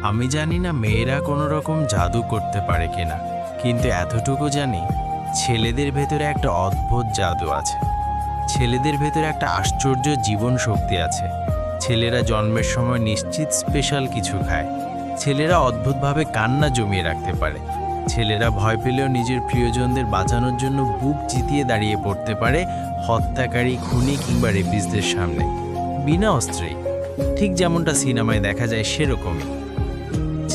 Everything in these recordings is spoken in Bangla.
আমি জানি না মেয়েরা কোনো রকম জাদু করতে পারে কিনা, কিন্তু এতটুকু জানি ছেলেদের ভেতরে একটা অদ্ভুত জাদু আছে। ছেলেদের ভেতরে একটা আশ্চর্য জীবন শক্তি আছে। ছেলেরা জন্মের সময় নিশ্চিত স্পেশাল কিছু খায়। ছেলেরা অদ্ভুতভাবে কান্না জমিয়ে রাখতে পারে। ছেলেরা ভয় পেলেও নিজের প্রিয়জনদের বাঁচানোর জন্য বুক জিতিয়ে দাঁড়িয়ে পড়তে পারে হত্যাকারী, খুনি কিংবা রেপিস্টদের সামনে, বিনা অস্ত্রেই। ঠিক যেমনটা সিনেমায় দেখা যায় সেরকমই।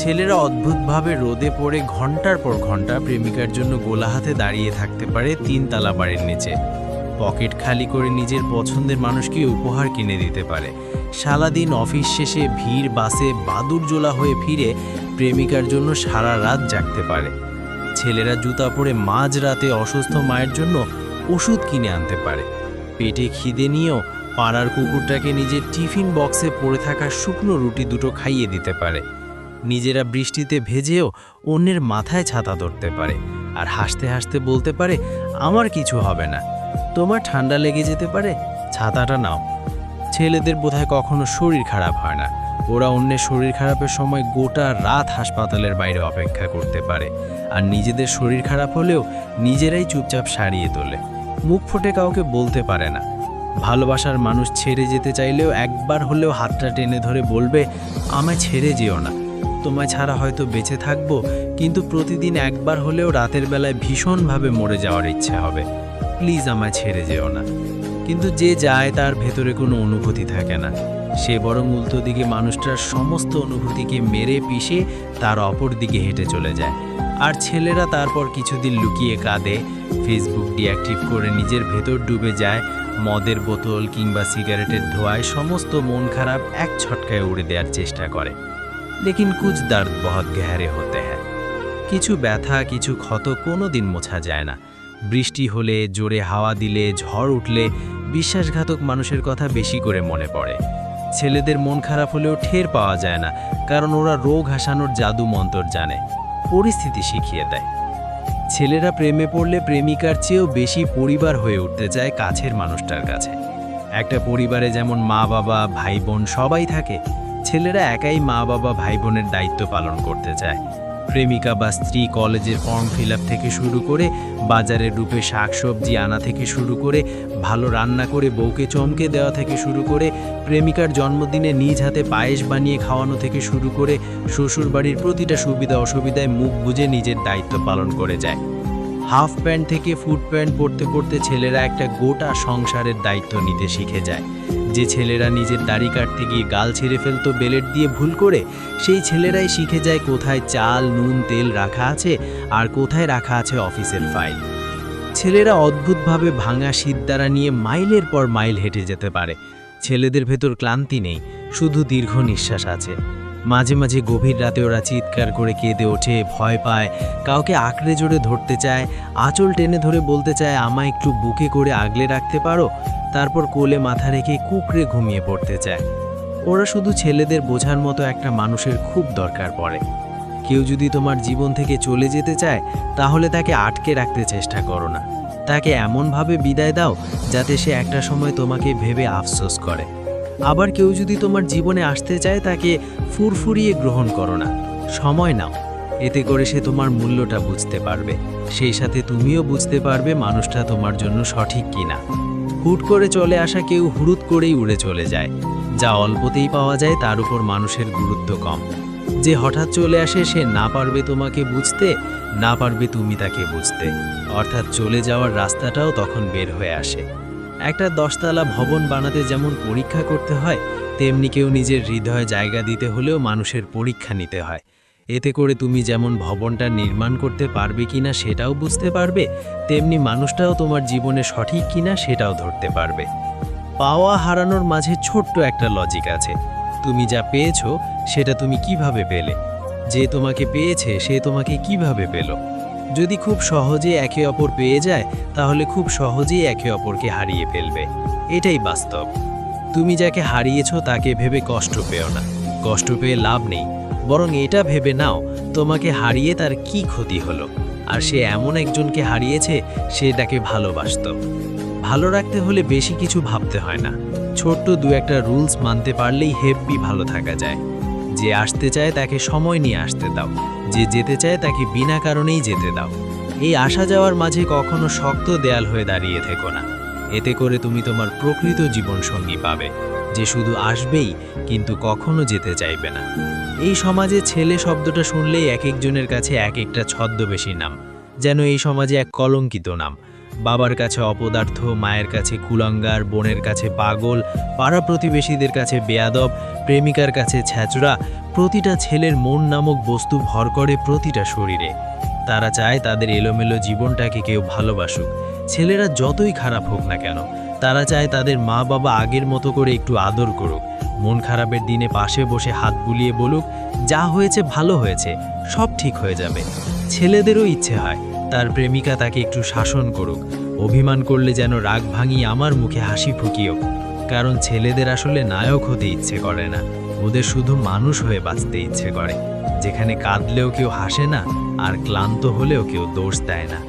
ছেলেরা অদ্ভুতভাবে রোদে পড়ে ঘন্টার পর ঘন্টা প্রেমিকার জন্য গোলা হাতে দাঁড়িয়ে থাকতে পারে 3 তলা বাড়ির নিচে। পকেট খালি করে নিজের পছন্দের মানুষকে উপহার কিনে দিতে পারে। সারাদিন অফিস শেষে ভিড় বাসে বাদুড়-জ্বলা হয়ে ফিরে প্রেমিকার জন্য সারা রাত জাগতে পারে। ছেলেরা জুতা পরে মাঝরাতে অসুস্থ মায়ের জন্য ওষুধ কিনে আনতে পারে। পেটে খিদে নিয়েও পাড়ার কুকুরটাকে নিজের টিফিন বক্সে পড়ে থাকা শুকনো রুটি দুটো খাইয়ে দিতে পারে। নিজেরা বৃষ্টিতে ভেজেও অন্যের মাথায় ছাতা ধরতে পারে আর হাসতে হাসতে বলতে পারে, আমার কিছু হবে না, তোমার ঠান্ডা লেগে যেতে পারে, ছাতাটা নাও। ছেলেদের বোধহয় কখনো শরীর খারাপ হয় না। ওরা অন্যের শরীর খারাপের সময় গোটা রাত হাসপাতালের বাইরে অপেক্ষা করতে পারে, আর নিজেদের শরীর খারাপ হলেও নিজেরাই চুপচাপ সারিয়ে তোলে। মুখ ফুটে কাউকে বলতে পারে না। ভালোবাসার মানুষ ছেড়ে যেতে চাইলেও একবার হলেও হাতটা টেনে ধরে বলবে, আমায় ছেড়ে যেও না, তোমায় ছাড়া হয়তো বেঁচে থাকবো, কিন্তু প্রতিদিন একবার হলেও রাতের বেলায় ভীষণভাবে মরে যাওয়ার ইচ্ছে হবে, প্লিজ আমায় ছেড়ে যেও না। কিন্তু যে যায় তার ভেতরে কোনো অনুভূতি থাকে না। সে বরং উল্টো দিকে মানুষটার সমস্ত অনুভূতিকে মেরে পিষে তার অপর দিকে হেঁটে চলে যায়। আর ছেলেরা তারপর কিছুদিন লুকিয়ে কাঁদে, ফেসবুক ডিঅ্যাক্টিভ করে নিজের ভেতর ডুবে যায়, মদের বোতল কিংবা সিগারেটের ধোঁয়ায় সমস্ত মন খারাপ এক ছটকায় উড়ে দেওয়ার চেষ্টা করে। লেকিন কুছ দর্দ বহুত গহরে হতে হ্যায়। কিছু ব্যথা, কিছু ক্ষত কোনো দিন মোছা যায় না। বৃষ্টি হলে, জোরে হাওয়া দিলে, ঝড় উঠলে বিশ্বাসঘাতক মানুষের কথা বেশি করে মনে পড়ে। ছেলেদের মন খারাপ হলেও টের পাওয়া যায় না, কারণ ওরা রোগ হাসানোর জাদু মন্তর জানে, পরিস্থিতি শিখিয়ে দেয়। ছেলেরা প্রেমে পড়লে প্রেমিকার চেয়েও বেশি পরিবার হয়ে উঠতে চায় কাছের মানুষটার কাছে। একটা পরিবারে যেমন মা বাবা, ভাই বোন সবাই থাকে, ছেলেরা একাই মা বাবা, ভাই বোনের দায়িত্ব পালন করতে চায়। প্রেমিকা বা স্ত্রী কলেজের ফর্ম ফিল আপ থেকে শুরু করে বাজারের রূপে শাকসবজি আনা থেকে শুরু করে ভালো রান্না করে বউকে চমকে দেওয়া থেকে শুরু করে প্রেমিকার জন্মদিনে নিজ হাতে পায়েস বানিয়ে খাওয়ানো থেকে শুরু করে শ্বশুরবাড়ির প্রতিটা সুবিধা অসুবিধায় মুখ বুজে নিজের দায়িত্ব পালন করে যায়। হাফ প্যান্ট থেকে ফুট প্যান্ট পরতে পরতে ছেলেরা একটা গোটা সংসারের দায়িত্ব নিতে শিখে যায়। যে ছেলেরা নিজের দাড়ি কাটতে গিয়ে গাল ছেড়ে ফেলতো বেলেট দিয়ে ভুল করে, সেই ছেলেরাই শিখে যায় কোথায় চাল, নুন, তেল রাখা আছে আর কোথায় রাখা আছে অফিসের ফাইল। ছেলেরা অদ্ভুতভাবে ভাঙা শীতদাঁড়া নিয়ে মাইলের পর মাইল হেঁটে যেতে পারে। ছেলেদের ভেতর ক্লান্তি নেই, শুধু দীর্ঘ নিঃশ্বাস আছে। মাঝে মাঝে গভীর রাতে ওরা চিৎকার করে কেঁদে ওঠে, ভয় পায়, কাউকে আঁকড়ে জোরে ধরতে চায়, আঁচল টেনে ধরে বলতে চায়, আমায় একটু বুকে করে আগলে রাখতে পারো, তারপর কোলে মাথা রেখে কুকড়ে ঘুমিয়ে পড়তে চায়। ওরা শুধু ছেলেদের বোঝার মতো একটা মানুষের খুব দরকার পড়ে। কেউ যদি তোমার জীবন থেকে চলে যেতে চায়, তাহলে তাকে আটকে রাখতে চেষ্টা করো না। তাকে এমনভাবে বিদায় দাও যাতে সে একটা সময় তোমাকে ভেবে আফসোস করে। আবার কেউ যদি তোমার জীবনে আসতে চায়, তাকে ফুরফুরিয়ে গ্রহণ করো না, সময় নাও। এতে করে সে তোমার মূল্যটা বুঝতে পারবে, সেই সাথে তুমিও বুঝতে পারবে মানুষটা তোমার জন্য সঠিক কিনা। হুট করে চলে আসা কেউ হুড়ুত করেই উড়ে চলে যায়। যা অল্পতেই পাওয়া যায় তার উপর মানুষের গুরুত্ব কম। যে হঠাৎ চলে আসে সে না পারবে তোমাকে বুঝতে, না পারবে তুমি তাকে বুঝতে, অর্থাৎ চলে যাওয়ার রাস্তাটাও তখন বের হয়ে আসে। একটা 10 তলা ভবন বানাতে যেমন পরীক্ষা করতে হয়, তেমনি কেউ নিজের হৃদয়ে জায়গা দিতে হলেও মানুষের পরীক্ষা নিতে হয়। এতে করে তুমি যেমন ভবনটা নির্মাণ করতে পারবে কিনা সেটাও বুঝতে পারবে, তেমনি মানুষটাও তোমার জীবনে সঠিক কিনা সেটাও ধরতে পারবে। পাওয়া হারানোর মাঝে ছোট্ট একটা লজিক আছে। তুমি যা পেয়েছো সেটা তুমি কিভাবে পেলে, যে তোমাকে পেয়েছে সে তোমাকে কিভাবে পেল। যদি খুব সহজে একে অপর পেয়ে যায়, তাহলে খুব সহজেই একে অপরকে হারিয়ে ফেলবে। এটাই বাস্তব। তুমি যাকে হারিয়েছো তাকে ভেবে কষ্ট পেও না, কষ্ট পেয়ে লাভ নেই, বরং এটা ভেবে নাও তোমাকে হারিয়ে তার কি ক্ষতি হলো, আর সে এমন একজনকে হারিয়েছে সে তাকে ভালোবাসতো। ভালো রাখতে হলে বেশি কিছু ভাবতে হয় না, ছোট্ট 2-1টা রুলস মানতে পারলেই হেব্বি ভালো থাকা যায়। যে আসতে চায় তাকে সময় নিয়ে আসতে দাও, যে যেতে চায় তাকে বিনা কারণেই যেতে দাও। এই আসা যাওয়ার মাঝে কখনো শক্ত দেয়াল হয়ে দাঁড়িয়ে থেকো না। এতে করে তুমি তোমার প্রকৃত জীবনসঙ্গী পাবে, যে শুধু আসবেই কিন্তু কখনো যেতে চাইবে না। এই সমাজে ছেলে শব্দটা শুনলেই এক একজনের কাছে এক একটা ছদ্মবেশী নাম, যেন এই সমাজে এক কলঙ্কিত নাম। বাবার কাছে অপদার্থ, মায়ের কাছে কুলাঙ্গার, বোনের কাছে পাগল, পাড়া প্রতিবেশীদের কাছে বেয়াদব, প্রেমিকার কাছে ছ্যাচড়া। প্রতিটা ছেলের মন নামক বস্তু ভর করে প্রতিটা শরীরে। তারা চায় তাদের এলোমেলো জীবনটাকে কেউ ভালোবাসুক, ছেলেরা যতই খারাপ হোক না কেন। তারা চায় তাদের মা বাবা আগের মতো করে একটু আদর করুক, মন খারাপের দিনে পাশে বসে হাত বুলিয়ে বলুক, যা হয়েছে ভালো হয়েছে, সব ঠিক হয়ে যাবে। ছেলেদেরও ইচ্ছে হয় তার প্রেমিকা তাকে একটু শাসন করুক, অভিমান করলে যেন রাগ ভাঙিয়ে আমার মুখে হাসি ফুকিয়েও। কারণ ছেলেদের আসলে নায়ক হতে ইচ্ছে করে না, ওদের শুধু মানুষ হয়ে বাঁচতে ইচ্ছে করে, যেখানে কাঁদলেও কেউ হাসে না আর ক্লান্ত হলেও কেউ দোষ দেয় না।